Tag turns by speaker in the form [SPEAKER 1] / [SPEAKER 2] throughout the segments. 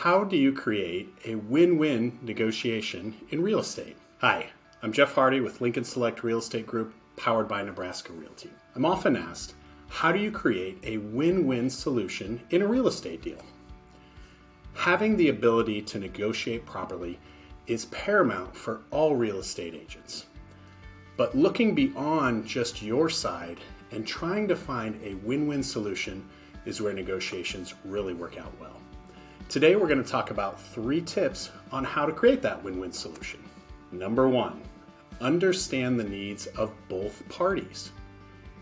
[SPEAKER 1] How do you create a win-win negotiation in real estate? Hi, I'm Jeff Hardy with Lincoln Select Real Estate Group, powered by Nebraska Realty. I'm often asked, how do you create a win-win solution in a real estate deal? Having the ability to negotiate properly is paramount for all real estate agents. But looking beyond just your side and trying to find a win-win solution is where negotiations really work out well. Today we're going to talk about 3 tips on how to create that win-win solution. Number 1, understand the needs of both parties.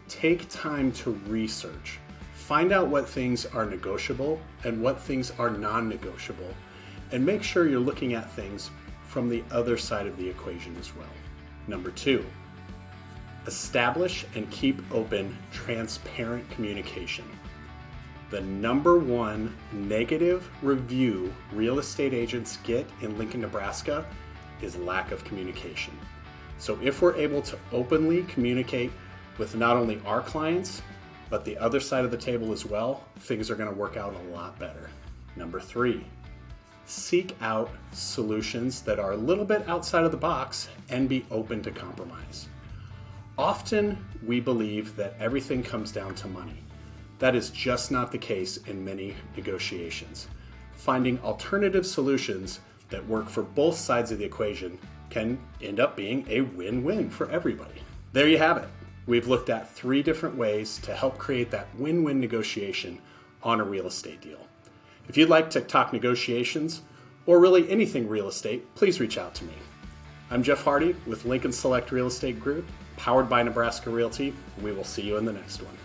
[SPEAKER 1] Take time to research. Find out what things are negotiable and what things are non-negotiable, and make sure you're looking at things from the other side of the equation as well. Number 2, establish and keep open, transparent communication. The number 1 negative review real estate agents get in Lincoln, Nebraska is lack of communication. So if we're able to openly communicate with not only our clients, but the other side of the table as well, things are going to work out a lot better. Number 3, seek out solutions that are a little bit outside of the box and be open to compromise. Often we believe that everything comes down to money. That is just not the case in many negotiations. Finding alternative solutions that work for both sides of the equation can end up being a win-win for everybody. There you have it. We've looked at 3 different ways to help create that win-win negotiation on a real estate deal. If you'd like to talk negotiations or really anything real estate, please reach out to me. I'm Jeff Hardy with Lincoln Select Real Estate Group, powered by Nebraska Realty. We will see you in the next one.